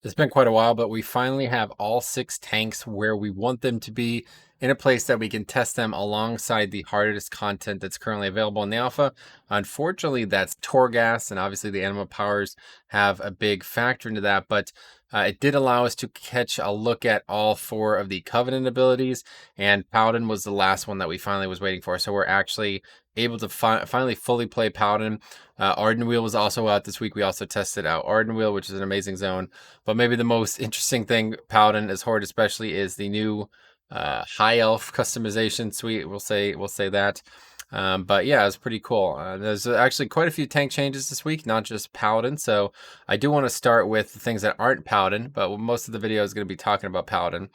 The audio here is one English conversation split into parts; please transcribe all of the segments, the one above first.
It's been quite a while, but we finally have all 6 tanks where we want them to be in a place that we can test them alongside the hardest content that's currently available in the alpha. Unfortunately, that's Torghast, and obviously the animal powers have a big factor into that, but it did allow us to catch a look at all 4 of the Covenant abilities, and Paladin was the last one that we finally was waiting for, so we're actually able to finally fully play Paladin. Ardenwheel was also out this week. We also tested out Ardenwheel, which is an amazing zone. But maybe the most interesting thing, Paladin as Horde especially, is the new High Elf customization suite. We'll say that. But yeah, it's pretty cool. There's actually quite a few tank changes this week, not just Paladin. So I do want to start with the things that aren't Paladin, but most of the video is going to be talking about Paladin.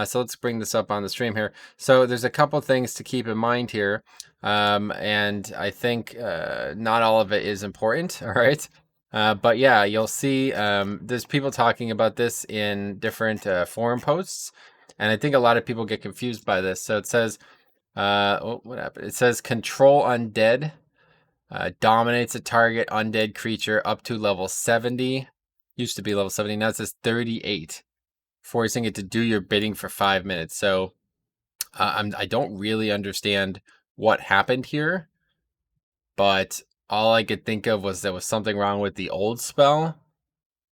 So let's bring this up on the stream here. So there's a couple things to keep in mind here. And I think not all of it is important. All right. But yeah, you'll see there's people talking about this in different forum posts. And I think a lot of people get confused by this. So it says, what happened? It says control undead dominates a target undead creature up to level 70. Used to be level 70. Now it says 38, forcing it to do your bidding for 5 minutes. So I don't really understand what happened here, but all I could think of was there was something wrong with the old spell.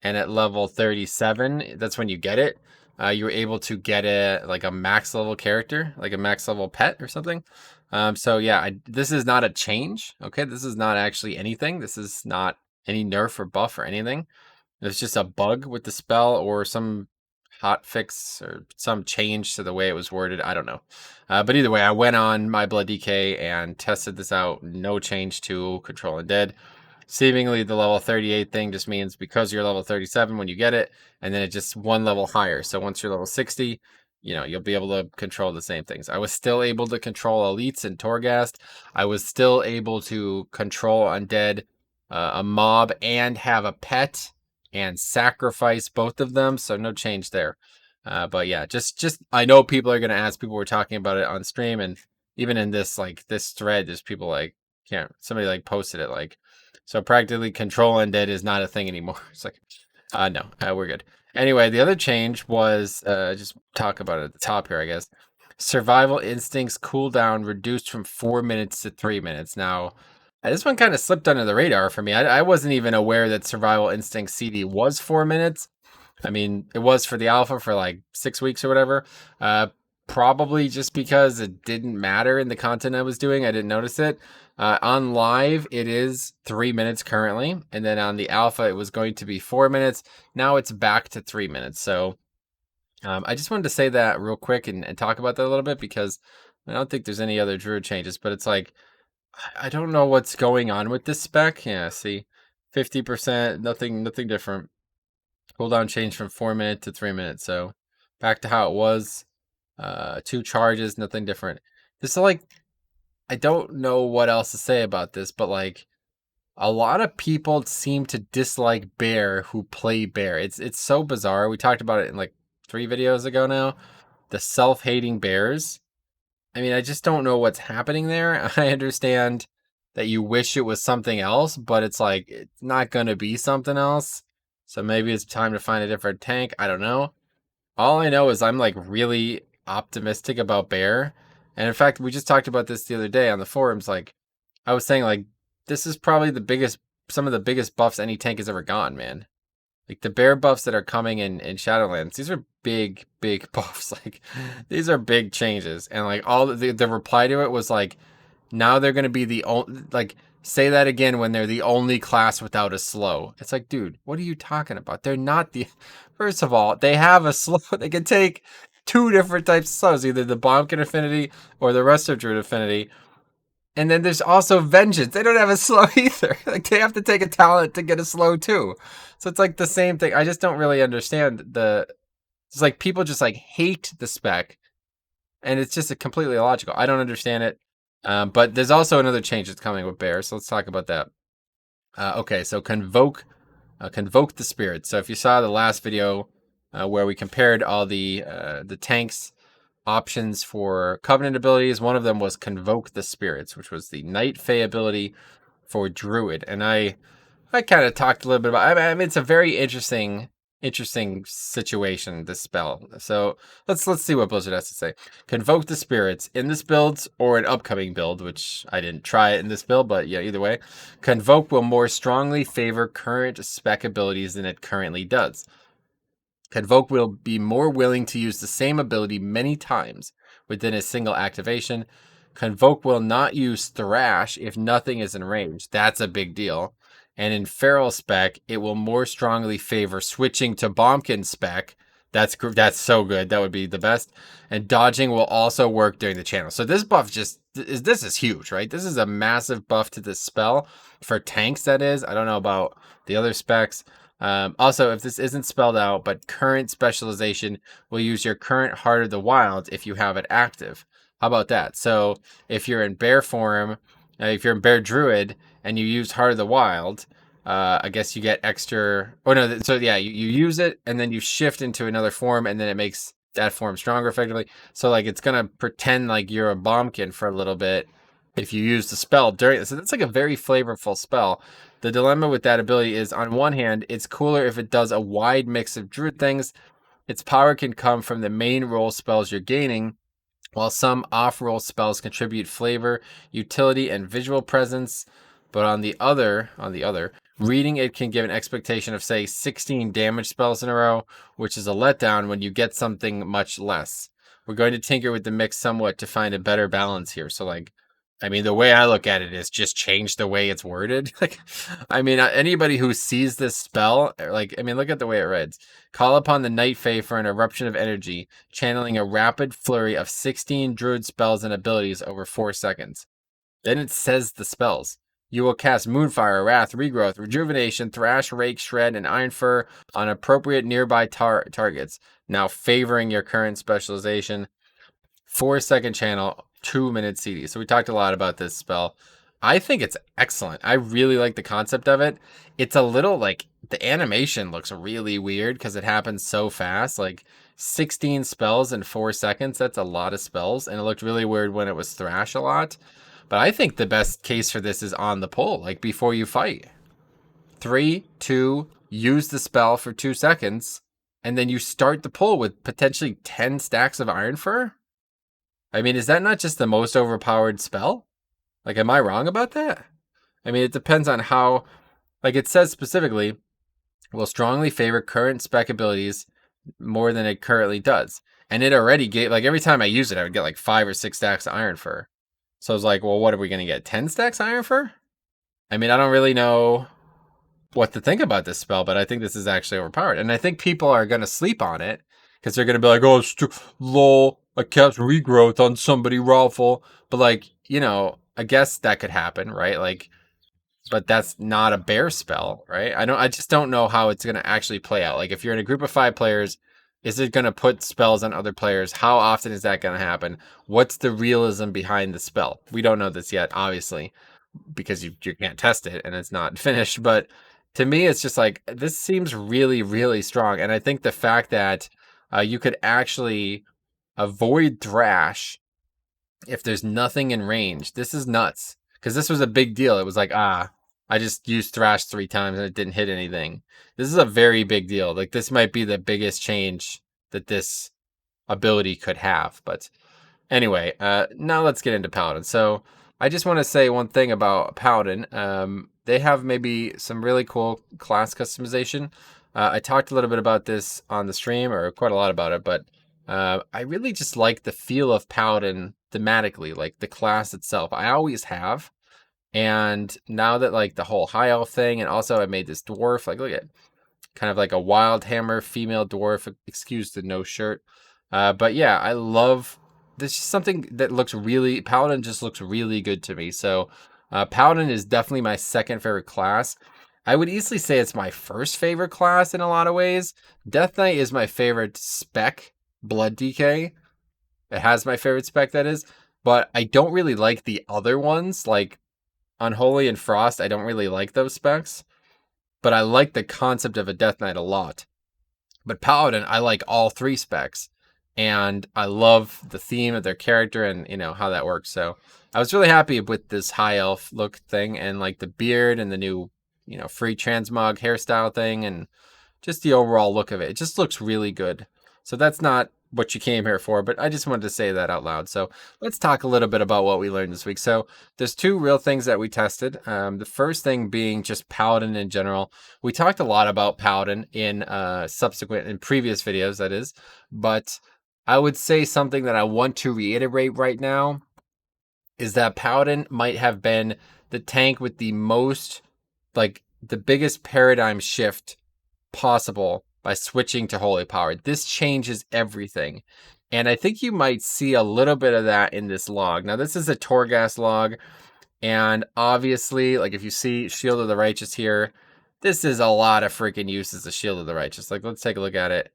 And at level 37, that's when you get it. You were able to get a max level character, like a max level pet or something. So yeah, this is not a change. Okay, this is not actually anything. This is not any nerf or buff or anything. It's just a bug with the spell or some hot fix or some change to the way it was worded. I don't know. But either way, I went on my Blood DK and tested this out. No change to Control Undead. Seemingly the level 38 thing just means because you're level 37 when you get it, and then it's just one level higher. So once you're level 60, you'll be able to control the same things. I was still able to control elites and Torghast. I was still able to control undead, a mob, and have a pet and sacrifice both of them. So no change there. But yeah, just I know people are gonna ask. People were talking about it on stream, and even in this thread, there's people somebody posted it so practically control undead is not a thing anymore. It's like, no, we're good. Anyway, the other change was, just talk about it at the top here, I guess. Survival instincts cooldown reduced from 4 minutes to 3 minutes. Now, this one kind of slipped under the radar for me. I wasn't even aware that survival instinct CD was 4 minutes. I mean, it was for the alpha for like 6 weeks or whatever. Probably just because it didn't matter in the content I was doing. I didn't notice it. On live, it is 3 minutes currently. And then on the alpha, it was going to be 4 minutes. Now it's back to 3 minutes. So I just wanted to say that real quick and talk about that a little bit because I don't think there's any other Druid changes. But it's like, I don't know what's going on with this spec. Yeah, see, 50%, nothing different. Cooldown changed from 4 minutes to 3 minutes. So back to how it was. 2 charges, nothing different. This is I don't know what else to say about this, but a lot of people seem to dislike Bear who play Bear. It's so bizarre. We talked about it in 3 videos ago now. The self-hating bears. I mean, I just don't know what's happening there. I understand that you wish it was something else, but it's not going to be something else. So maybe it's time to find a different tank. I don't know. All I know is I'm really optimistic about Bear. And in fact, we just talked about this the other day on the forums. I was saying this is probably some of the biggest buffs any tank has ever gotten, man. The Bear buffs that are coming in Shadowlands, these are big buffs. These are big changes. And all the reply to it was now they're going to be the only, say that again when they're the only class without a slow. It's dude, what are you talking about? They're not first of all, they have a slow. They can take 2 different types of slows, either the Bombkin Affinity or the rest of Druid Affinity. And then there's also Vengeance. They don't have a slow either. They have to take a talent to get a slow too. So it's the same thing. I just don't really understand it's people just hate the spec. And it's just completely illogical. I don't understand it. But there's also another change that's coming with Bear. So let's talk about that. Okay, so convoke the spirits. So if you saw the last video where we compared all the tanks options for Covenant abilities, one of them was convoke the spirits, which was the Night Fae ability for Druid. And I kind of talked a little bit about. I mean, it's a very interesting interesting situation, this spell. So let's see what Blizzard has to say. Convoke the spirits in this build or an upcoming build, which I didn't try it in this build, but yeah, either way. Convoke will more strongly favor current spec abilities than it currently does. Convoke will be more willing to use the same ability many times within a single activation. Convoke will not use Thrash if nothing is in range. That's a big deal. And in Feral spec, it will more strongly favor switching to Bombkin spec. That's so good. That would be the best. And dodging will also work during the channel. So this buff this is huge, right? This is a massive buff to this spell for tanks. That is. I don't know about the other specs. Also, if this isn't spelled out, but current specialization will use your current Heart of the Wild if you have it active. How about that? So if you're in bear form, if you're in bear druid and you use Heart of the Wild, I guess you get extra. Oh no, so yeah, you use it and then you shift into another form and then it makes that form stronger effectively. So like it's gonna pretend like you're a bombkin for a little bit if you use the spell during this. So that's like a very flavorful spell. The dilemma with that ability is, on one hand, it's cooler if it does a wide mix of druid things. Its power can come from the main role spells you're gaining, while some off-roll spells contribute flavor, utility, and visual presence. But on the other, reading it can give an expectation of, say, 16 damage spells in a row, which is a letdown when you get something much less. We're going to tinker with the mix somewhat to find a better balance here. So, like, I mean, the way I look at it is just change the way it's worded. Like, I mean, anybody who sees this spell, like, I mean, look at the way it reads. Call upon the Night Fae for an eruption of energy, channeling a rapid flurry of 16 druid spells and abilities over 4 seconds. Then it says the spells. You will cast Moonfire, Wrath, Regrowth, Rejuvenation, Thrash, Rake, Shred, and Iron Fur on appropriate nearby targets, now favoring your current specialization. 4-second channel, 2-minute CD. So we talked a lot about this spell. I think it's excellent. I really like the concept of it. It's a little like the animation looks really weird because it happens so fast. Like 16 spells in 4 seconds. That's a lot of spells. And it looked really weird when it was Thrash a lot. But I think the best case for this is on the pull, like before you fight. 3, 2, use the spell for 2 seconds. And then you start the pull with potentially 10 stacks of Iron Fur. I mean, is that not just the most overpowered spell? Like, am I wrong about that? I mean, it depends on how, like it says specifically, will strongly favor current spec abilities more than it currently does. And it already gave, like every time I use it, I would get like 5 or 6 stacks of Iron Fur. So I was like, well, what are we going to get? 10 stacks of Iron Fur? I mean, I don't really know what to think about this spell, but I think this is actually overpowered. And I think people are going to sleep on it because they're going to be like, oh, it's too lol. I cast Regrowth on somebody, Rawful. But like, you know, I guess that could happen, right? Like, but that's not a bear spell, right? I just don't know how it's going to actually play out. Like, if you're in a group of 5 players, is it going to put spells on other players? How often is that going to happen? What's the realism behind the spell? We don't know this yet, obviously, because you can't test it and it's not finished. But to me, it's just like, this seems really, really strong. And I think the fact that you could actually avoid Thrash if there's nothing in range, this is nuts. Because this was a big deal. It was like, I just used Thrash 3 times and it didn't hit anything. This is a very big deal. Like, this might be the biggest change that this ability could have. But anyway, now let's get into Paladin. So I just want to say one thing about Paladin. They have maybe some really cool class customization. I talked a little bit about this on the stream, or quite a lot about it, but I really just like the feel of Paladin thematically, like the class itself. I always have. And now that like the whole high elf thing, and also I made this dwarf, like look at kind of like a wild hammer female dwarf, excuse the no shirt. But yeah, I love this. Is something that looks really, Paladin just looks really good to me. So Paladin is definitely my second favorite class. I would easily say it's my first favorite class in a lot of ways. Death Knight is my favorite spec, Blood DK. It has my favorite spec, that is. But I don't really like the other ones, like Unholy and Frost. I don't really like those specs. But I like the concept of a Death Knight a lot. But Paladin, I like all 3 specs. And I love the theme of their character and, you know, how that works. So I was really happy with this high elf look thing and like the beard and the new, you know, free transmog hairstyle thing. And just the overall look of it. It just looks really good. So that's not what you came here for, but I just wanted to say that out loud. So let's talk a little bit about what we learned this week. So there's two real things that we tested. The first thing being just Paladin in general. We talked a lot about Paladin in previous videos, that is, but I would say something that I want to reiterate right now is that Paladin might have been the tank with the most, like, the biggest paradigm shift possible by switching to Holy Power. This changes everything. And I think you might see a little bit of that in this log. Now, this is a Torghast log. And obviously, like, if you see Shield of the Righteous here, this is a lot of freaking uses of Shield of the Righteous. Like, let's take a look at it.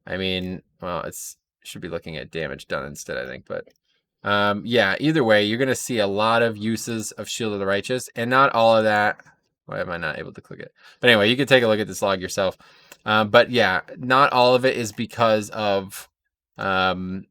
I mean, well, should be looking at damage done instead, I think. But yeah, either way, you're going to see a lot of uses of Shield of the Righteous. And not all of that. Why am I not able to click it? But anyway, you can take a look at this log yourself. But yeah, not all of it is because of anima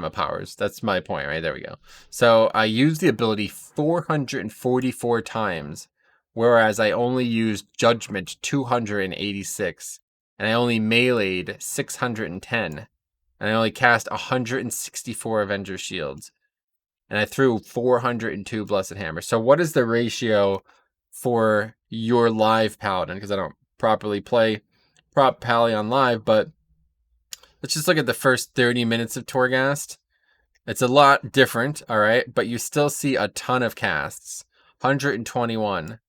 powers. That's my point, right? There we go. So I used the ability 444 times, whereas I only used Judgment 286, and I only meleeed 610, and I only cast 164 Avenger Shields, and I threw 402 Blessed Hammer. So what is the ratio for your live Paladin? Because I don't properly play Prot Pally on live, but let's just look at the first 30 minutes of Torghast. It's a lot different, all right? But you still see a ton of casts. 121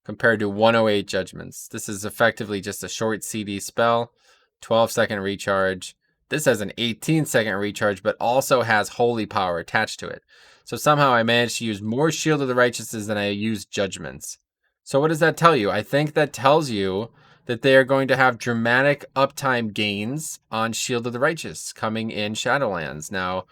compared to 108 judgments. This is effectively just a short CD spell, 12-second recharge. This has an 18-second recharge, but also has Holy Power attached to it. So somehow I managed to use more Shield of the Righteouses than I used Judgments. So what does that tell you? I think that tells you that they are going to have dramatic uptime gains on Shield of the Righteous coming in Shadowlands. Now,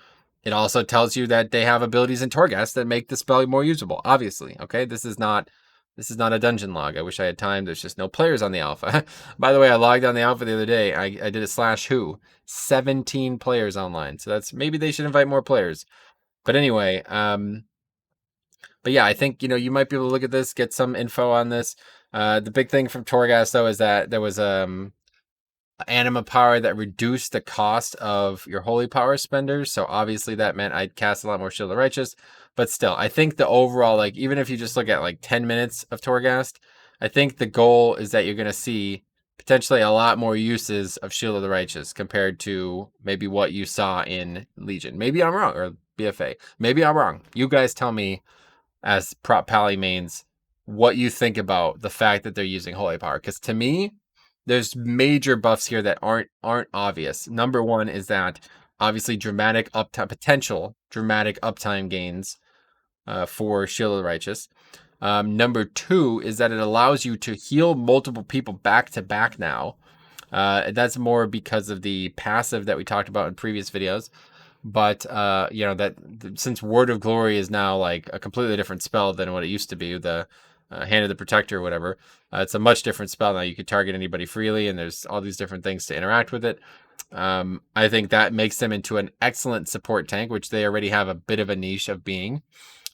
it also tells you that they have abilities in Torghast that make the spell more usable, obviously. Okay, this is not a dungeon log. I wish I had time. There's just no players on the alpha. By the way, I logged on the alpha the other day. I did a /who. 17 players online. So that's, maybe they should invite more players. But anyway, but yeah, I think, you might be able to look at this, get some info on this. The big thing from Torghast, though, is that there was anima power that reduced the cost of your Holy Power spenders. So obviously that meant I'd cast a lot more Shield of the Righteous. But still, I think the overall, like, even if you just look at like 10 minutes of Torghast, I think the goal is that you're going to see potentially a lot more uses of Shield of the Righteous compared to maybe what you saw in Legion. Maybe I'm wrong, or BFA. Maybe I'm wrong. You guys tell me, as Prot Pally mains, what you think about the fact that they're using Holy Power. Because to me, there's major buffs here that aren't obvious. Number one is that obviously potential dramatic uptime gains for Shield of the Righteous. Number two is that it allows you to heal multiple people back to back now. That's more because of the passive that we talked about in previous videos. But that since Word of Glory is now like a completely different spell than what it used to be, the Hand of the Protector or whatever, it's a much different spell now. You could target anybody freely, and there's all these different things to interact with it. I think that makes them into an excellent support tank, which they already have a bit of a niche of being.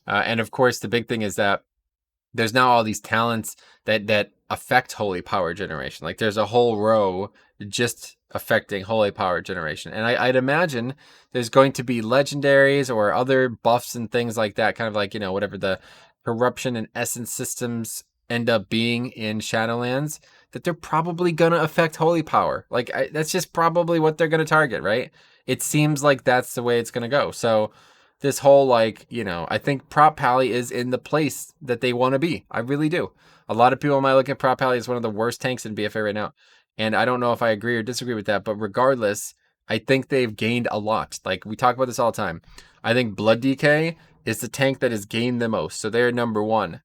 And of course, the big thing is that there's now all these talents that affect Holy Power generation. Like, there's a whole row just affecting Holy Power generation. And I'd imagine there's going to be legendaries or other buffs and things like that, kind of like, whatever the corruption and essence systems end up being in Shadowlands, that they're probably going to affect Holy Power. Like, that's just probably what they're going to target, right? It seems like that's the way it's going to go. So this whole, I think Prot Pally is in the place that they want to be. I really do. A lot of people might look at Prot Pally as one of the worst tanks in BFA right now. And I don't know if I agree or disagree with that, but regardless, I think they've gained a lot. Like, we talk about this all the time. I think Blood DK is the tank that has gained the most. So they're number one.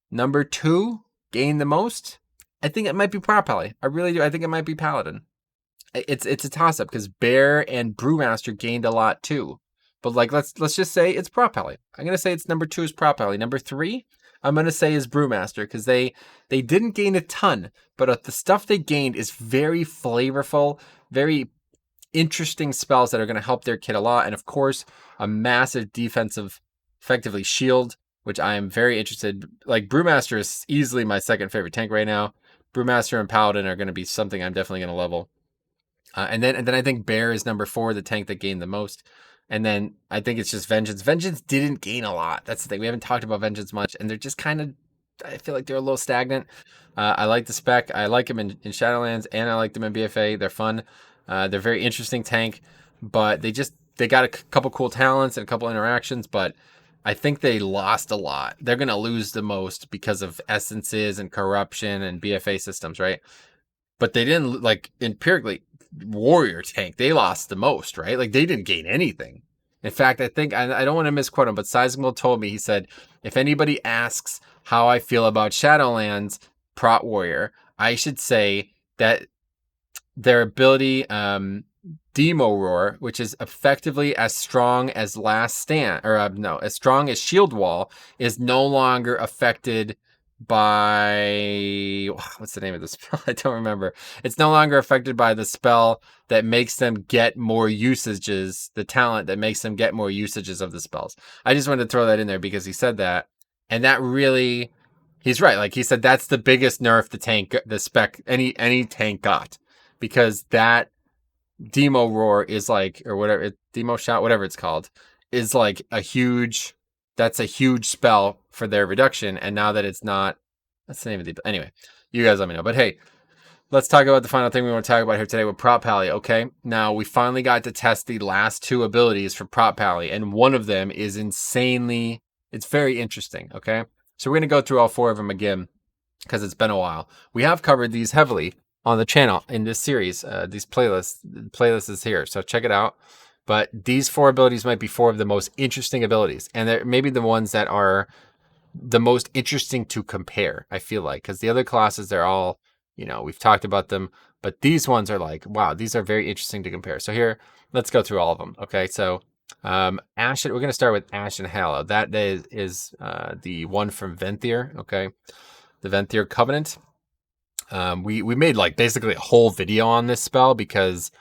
Number two, gained the most? I think it might be Prot Pally. I really do. I think it might be Paladin. It's a toss-up because Bear and Brewmaster gained a lot too. But let's just say it's Prot Pally. I'm gonna say it's number two is Prot Pally. Number three, I'm gonna say is Brewmaster, because they didn't gain a ton, but the stuff they gained is very flavorful, very interesting spells that are gonna help their kit a lot, and of course a massive defensive, effectively shield, which I am very interested. Like, Brewmaster is easily my second favorite tank right now. Brewmaster and Paladin are going to be something I'm definitely going to level. And then I think Bear is number 4, the tank that gained the most. And then I think it's just Vengeance. Vengeance didn't gain a lot. That's the thing. We haven't talked about Vengeance much, and they're just kind of, I feel like they're a little stagnant. I like the spec. I like them in Shadowlands, and I like them in BFA. They're fun. They're very interesting tank, but they got a couple cool talents and a couple interactions, but I think they lost a lot. They're going to lose the most because of essences and corruption and BFA systems, right? But they didn't, like, empirically, warrior tank, they lost the most, right? Like, they didn't gain anything. In fact, I think, I don't want to misquote him, but Sizable told me, he said, if anybody asks how I feel about Shadowlands Prot Warrior, I should say that their ability, Demo Roar, which is effectively as strong as Last Stand, or as strong as Shield Wall, is no longer affected by, what's the name of the spell? I don't remember. It's no longer affected by the spell that makes them get more usages, the talent that makes them get more usages of the spells. I just wanted to throw that in there because he said that, and that really, he's right. Like he said, that's the biggest nerf the spec, any tank got, because that Demo Roar is like, or whatever, Demo Shot, whatever it's called, is like that's a huge spell for their reduction. And now that it's not, that's the name of the, anyway, you guys let me know. But hey, let's talk about the final thing we want to talk about here today with Prot Pally. Okay, now we finally got to test the last 2 abilities for Prot Pally, and one of them is insanely, it's very interesting. Okay, so we're going to go through all 4 of them again because it's been a while. We have covered these heavily on the channel in this series. These playlist is here, so check it out. But these 4 abilities might be 4 of the most interesting abilities, and they're maybe the ones that are the most interesting to compare, I feel like, because the other classes, they're all, we've talked about them, but these ones are like, wow, these are very interesting to compare. So here, let's go through all of them. Okay, so Ashen, we're going to start with Ashen Hallow. That is the one from Venthyr. Okay, the Venthyr Covenant. We made like basically a whole video on this spell because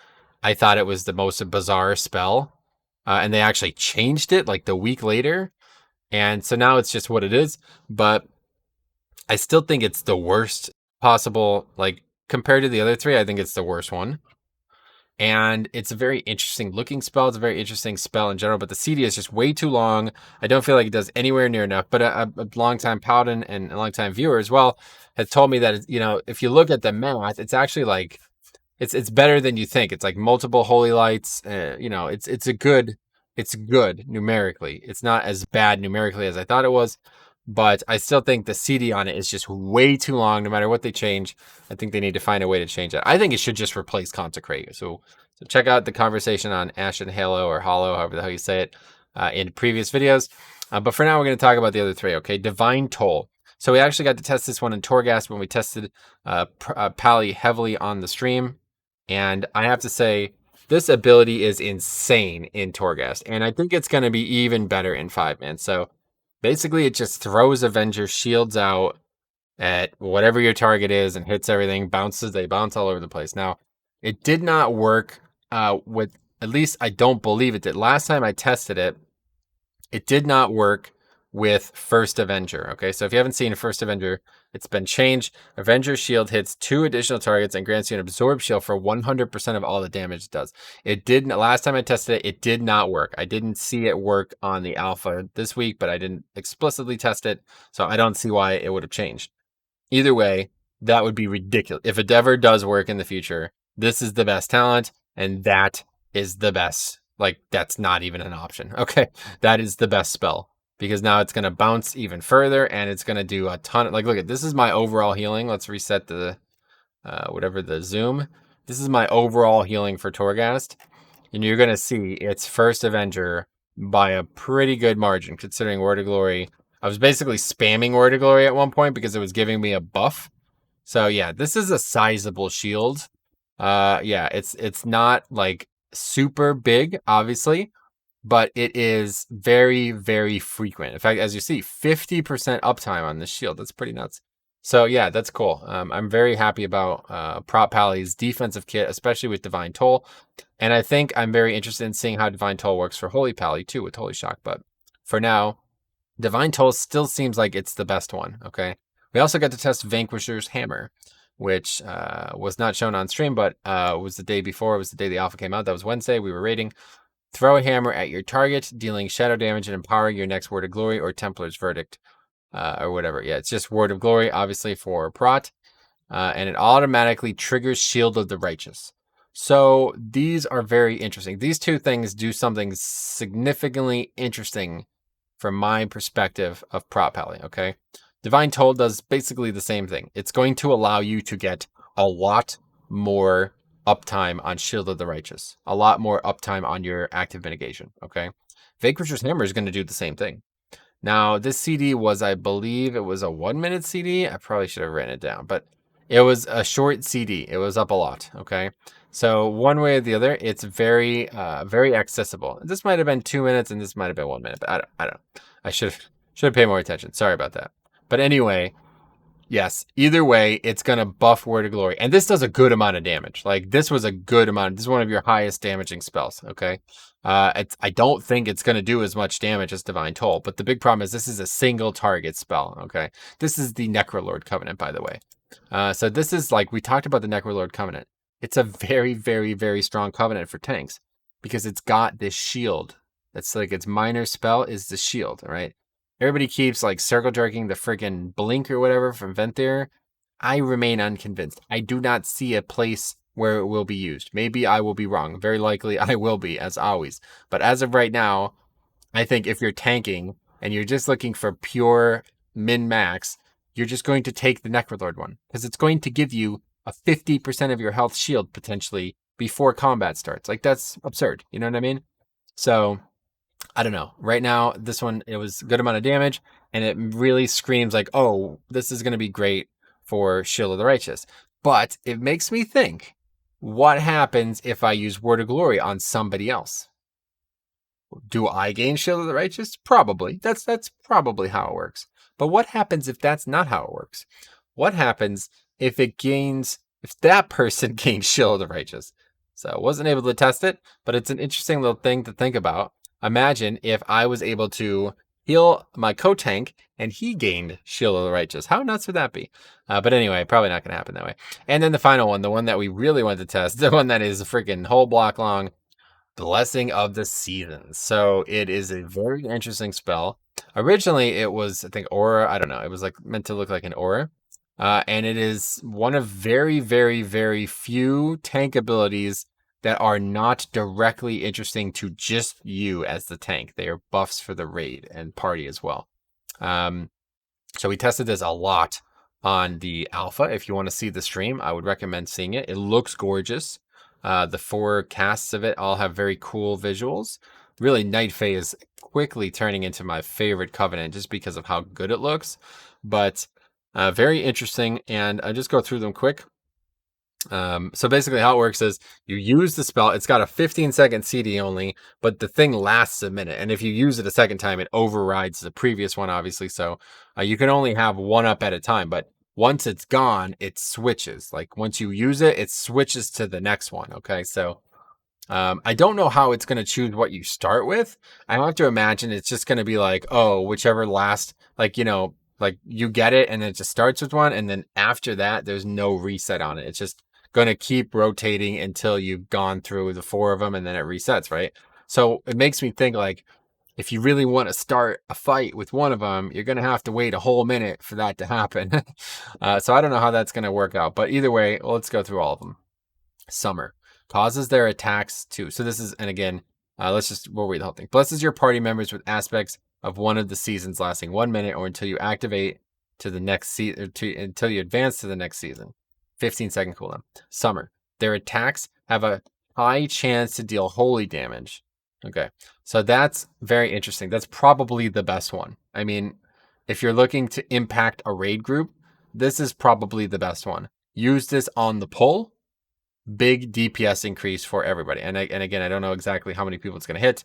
I thought it was the most bizarre spell, and they actually changed it like the week later, and so now it's just what it is. But I still think it's the worst possible, like compared to the other 3. I think it's the worst one, and it's a very interesting looking spell. It's a very interesting spell in general, but the CD is just way too long. I don't feel like it does anywhere near enough. But a longtime Paladin and a longtime viewer as well has told me that, if you look at the math, it's actually like, it's better than you think. It's like multiple holy lights. It's good numerically. It's not as bad numerically as I thought it was, but I still think the CD on it is just way too long. No matter what they change, I think they need to find a way to change it. I think it should just replace Consecrate. So check out the conversation on Ashen Halo or Hollow, however the hell you say it, in previous videos. But for now, we're going to talk about the other 3. Okay, Divine Toll. So we actually got to test this one in Torghast when we tested Pally heavily on the stream. And I have to say, this ability is insane in Torghast. And I think it's going to be even better in 5-man. So basically, it just throws Avenger shields out at whatever your target is and hits everything, they bounce all over the place. Now, it did not work with, at least I don't believe it did. Last time I tested it, it did not work with First Avenger. Okay, so if you haven't seen First Avenger, it's been changed. Avenger shield hits 2 additional targets and grants you an absorb shield for 100% of all the damage it does. It didn't, last time I tested it, it did not work. I didn't see it work on the alpha this week, but I didn't explicitly test it, so I don't see why it would have changed. Either way, that would be ridiculous. If it ever does work in the future, this is the best talent, and that is the best. Like, that's not even an option. Okay, that is the best spell. Because now it's going to bounce even further, and it's going to do a ton of, like, look at, this is my overall healing. Let's reset the, whatever the zoom. This is my overall healing for Torghast. And you're going to see it's First Avenger by a pretty good margin, considering Word of Glory. I was basically spamming Word of Glory at one point because it was giving me a buff. So yeah, this is a sizable shield. Yeah, it's not like super big, obviously, but it is very, very frequent. In fact, as you see, 50% uptime on this shield. That's pretty nuts. So yeah, that's cool. I'm very happy about Prot Pally's defensive kit, especially with Divine Toll. And I think I'm very interested in seeing how Divine Toll works for Holy Pally too, with Holy Shock. But for now, Divine Toll still seems like it's the best one, okay? We also got to test Vanquisher's Hammer. which was not shown on stream, but was the day before. It was the day the alpha came out. That was Wednesday. We were raiding. Throw a hammer at your target, dealing shadow damage and empowering your next Word of Glory or Templar's Verdict, or whatever. Yeah, it's just Word of Glory, obviously, for Prot. And it automatically triggers Shield of the Righteous. So these are very interesting. These two things do something significantly interesting from my perspective of Prot Pally, okay? Divine Toll does basically the same thing. It's going to allow you to get a lot more uptime on Shield of the Righteous, a lot more uptime on your active mitigation, okay? Vanquisher's Hammer is going to do the same thing. Now, this CD was, I believe, it was a 1-minute CD. I probably should have written it down, but it was a short CD. It was up a lot, okay? So one way or the other, it's very, very accessible. This might have been 2 minutes, and this might have been 1 minute, but I don't know. I should have paid more attention. Sorry about that. But anyway, yes, either way, it's going to buff Word of Glory. And this does a good amount of damage. Like, this was a good amount. This is one of your highest damaging spells, okay? I don't think it's going to do as much damage as Divine Toll, but the big problem is this is a single target spell, okay? This is the Necrolord Covenant, by the way. So this is, like, we talked about the Necrolord Covenant. It's a very, very, very strong covenant for tanks because it's got this shield. That's like its minor spell is the shield, right? Everybody keeps like circle jerking the freaking blink or whatever from Venthyr. I remain unconvinced. I do not see a place where it will be used. Maybe I will be wrong. Very likely I will be, as always. But as of right now, I think if you're tanking and you're just looking for pure min-max, you're just going to take the Necrolord one because it's going to give you a 50% of your health shield potentially before combat starts. Like, that's absurd. You know what I mean? So I don't know. Right now, this one, it was a good amount of damage, and it really screams like, oh, this is going to be great for Shield of the Righteous. But it makes me think, what happens if I use Word of Glory on somebody else? Do I gain Shield of the Righteous? Probably. That's probably how it works. But what happens if that's not how it works? What happens if that person gains Shield of the Righteous? So I wasn't able to test it, but it's an interesting little thing to think about. Imagine if I was able to heal my co-tank and he gained Shield of the Righteous. How nuts would that be? But anyway, probably not going to happen that way. And then the final one, the one that we really want to test, the one that is a freaking whole block long, Blessing of the Seasons. So it is a very interesting spell. Originally, it was, I think, aura. I don't know. It was like meant to look like an aura. And it is one of very, very, very few tank abilities that are not directly interesting to just you as the tank. They are buffs for the raid and party as well. So we tested this a lot on the alpha. If you want to see the stream, I would recommend seeing it. It looks gorgeous. The 4 casts of it all have very cool visuals. Really, Night Fae is quickly turning into my favorite covenant just because of how good it looks. But very interesting, and I'll just go through them quick. So basically how it works is you use the spell. It's got a 15-second CD only, but the thing lasts a minute. And if you use it a second time, it overrides the previous one, obviously. So you can only have one up at a time, but once it's gone, it switches. Like once you use it, it switches to the next one. Okay. So I don't know how it's going to choose what you start with. I have to imagine it's just going to be like, oh, whichever last, like, you know, like you get it and it just starts with one. And then after that, there's no reset on it. It's just going to keep rotating until you've gone through the 4 of them and then it resets, right? So it makes me think like, if you really want to start a fight with one of them, you're going to have to wait a whole minute for that to happen. So I don't know how that's going to work out, but either way, let's go through all of them. Summer causes their attacks to, so this is, and again, we'll read the whole thing. Blesses your party members with aspects of one of the seasons lasting 1 minute or until you activate to the next season, until you advance to the next season. 15-second cooldown. Summer. Their attacks have a high chance to deal holy damage. Okay. So that's very interesting. That's probably the best one. I mean, if you're looking to impact a raid group, this is probably the best one. Use this on the pull. Big DPS increase for everybody. And again, I don't know exactly how many people it's going to hit.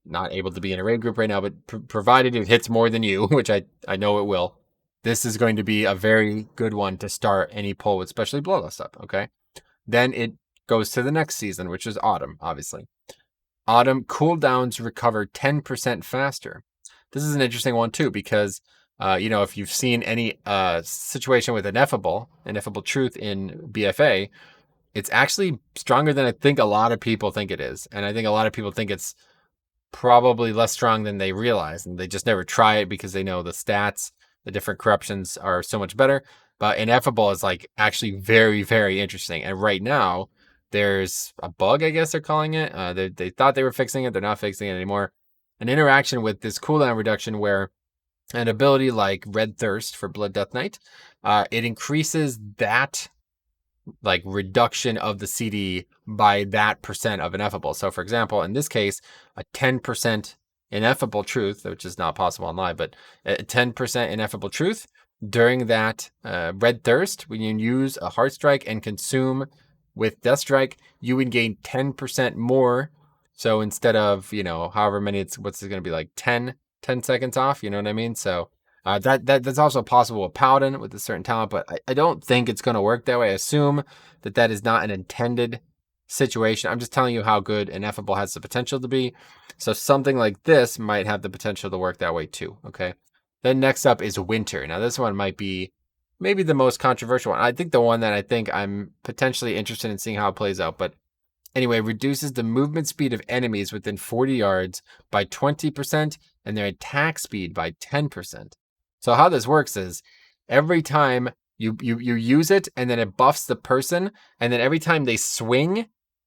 Not able to be in a raid group right now, but provided it hits more than you, which I know it will, this is going to be a very good one to start any pull, especially Bloodlust up, okay? Then it goes to the next season, which is Autumn, obviously. Autumn cooldowns recover 10% faster. This is an interesting one too, because If you've seen any situation with ineffable truth in BFA, it's actually stronger than I think a lot of people think it is. And I think a lot of people think it's probably less strong than they realize, and they just never try it because they know the stats, the different corruptions are so much better. But ineffable is like actually very, very interesting. And right now, there's a bug, I guess they're calling it. They thought they were fixing it. They're not fixing it anymore. An interaction with this cooldown reduction where an ability like Red Thirst for Blood Death Knight, it increases that like reduction of the CD by that percent of ineffable. So for example, in this case, a 10% ineffable truth, which is not possible on live, but a 10% ineffable truth during that Red Thirst, when you use a Heart Strike and consume with Death Strike, you would gain 10% more. So instead of, however many what's it going to be like 10 seconds off, you know what I mean? So that's also possible with Paladin with a certain talent, but I don't think it's going to work that way. I assume that is not an intended situation. I'm just telling you how good Ineffable has the potential to be. So something like this might have the potential to work that way too, okay? Then next up is Winter. Now this one might be maybe the most controversial one. I think the one that I think I'm potentially interested in seeing how it plays out, but anyway, reduces the movement speed of enemies within 40 yards by 20% and their attack speed by 10%. So how this works is every time you use it and then it buffs the person, and then every time they swing,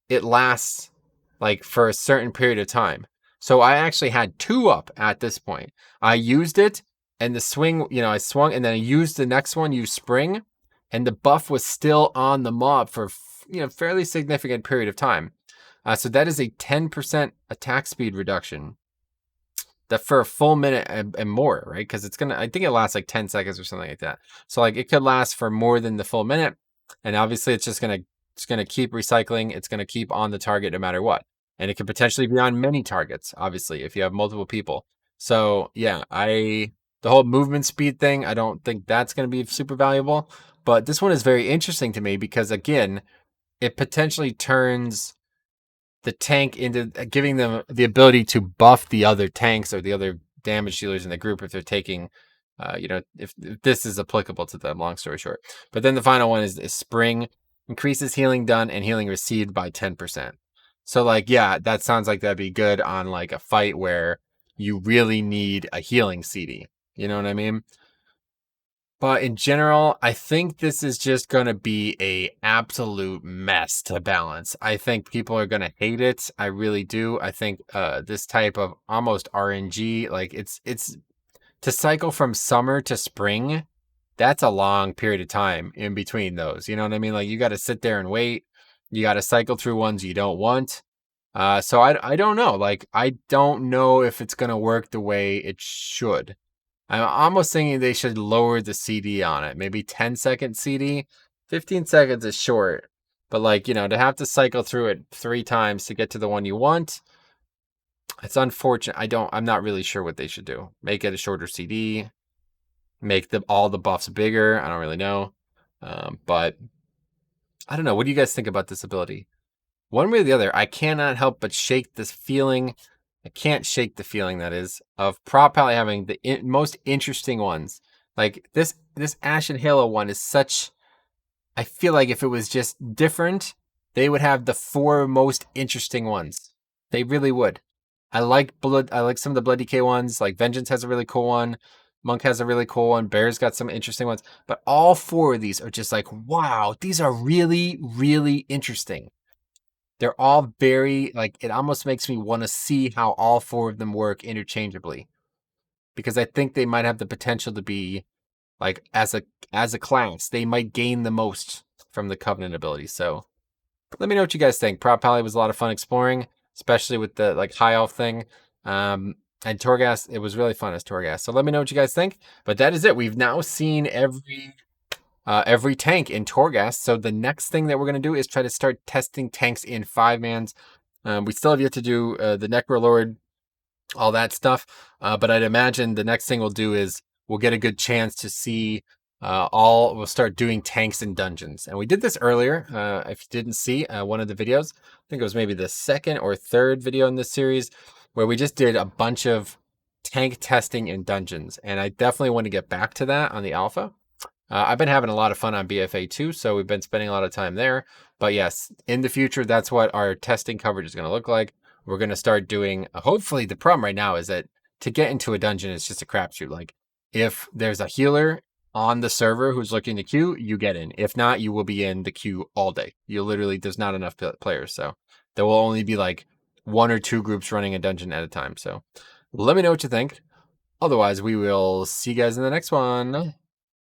it lasts like for a certain period of time. So I actually had 2 up at this point. I used it and the swing, I swung and then I used the next one, use spring, and the buff was still on the mob for fairly significant period of time. So that is a 10% attack speed reduction. That for a full minute and more, right? Because I think it lasts like 10 seconds or something like that. So like it could last for more than the full minute. And obviously it's just gonna keep recycling. It's gonna keep on the target no matter what. And it could potentially be on many targets, obviously, if you have multiple people. So yeah, the whole movement speed thing, I don't think that's gonna be super valuable. But this one is very interesting to me because again, it potentially turns the tank into giving them the ability to buff the other tanks or the other damage dealers in the group if they're taking, if this is applicable to them, long story short. But then the final one is Spring, increases healing done and healing received by 10%. So like, yeah, that sounds like that'd be good on like a fight where you really need a healing CD. You know what I mean? But in general, I think this is just going to be a absolute mess to balance. I think people are going to hate it. I really do. I think this type of almost RNG, like it's to cycle from summer to spring, that's a long period of time in between those. You know what I mean? Like you got to sit there and wait. You got to cycle through ones you don't want. So I don't know. Like I don't know if it's going to work the way it should. I'm almost thinking they should lower the CD on it. Maybe 10-second CD. 15 seconds is short. But like, to have to cycle through it 3 times to get to the one you want, it's unfortunate. I'm not really sure what they should do. Make it a shorter CD. Make all the buffs bigger. I don't really know. But I don't know. What do you guys think about this ability? One way or the other, I cannot help but shake this feeling. I can't shake the feeling, that is, of Prot probably having the most interesting ones. Like this Ashen Halo one is such. I feel like if it was just different, they would have the 4 most interesting ones. They really would. I like some of the Blood DK ones. Like Vengeance has a really cool one. Monk has a really cool one. Bear's got some interesting ones. But all 4 of these are just like, wow, these are really, really interesting. They're all very, like, it almost makes me want to see how all 4 of them work interchangeably. Because I think they might have the potential to be, like, as a class, they might gain the most from the Covenant ability. So, let me know what you guys think. Prot Pally was a lot of fun exploring, especially with the, like, High Elf thing. And Torghast, it was really fun as Torghast. So let me know what you guys think. But that is it. We've now seen every tank in Torghast. So the next thing that we're going to do is try to start testing tanks in 5-mans. We still have yet to do the Necrolord, all that stuff. But I'd imagine the next thing we'll do is we'll get a good chance to see we'll start doing tanks in dungeons. And we did this earlier. If you didn't see one of the videos, I think it was maybe the 2nd or 3rd video in this series, where we just did a bunch of tank testing in dungeons, and I definitely want to get back to that on the alpha. I've been having a lot of fun on BFA too, so we've been spending a lot of time there. But yes, in the future, that's what our testing coverage is going to look like. We're going to start doing, hopefully the problem right now is that to get into a dungeon is just a crapshoot. Like if there's a healer on the server who's looking to queue, you get in. If not, you will be in the queue all day. You literally, there's not enough players. So there will only be like 1 or 2 groups running a dungeon at a time. So let me know what you think. Otherwise, we will see you guys in the next one.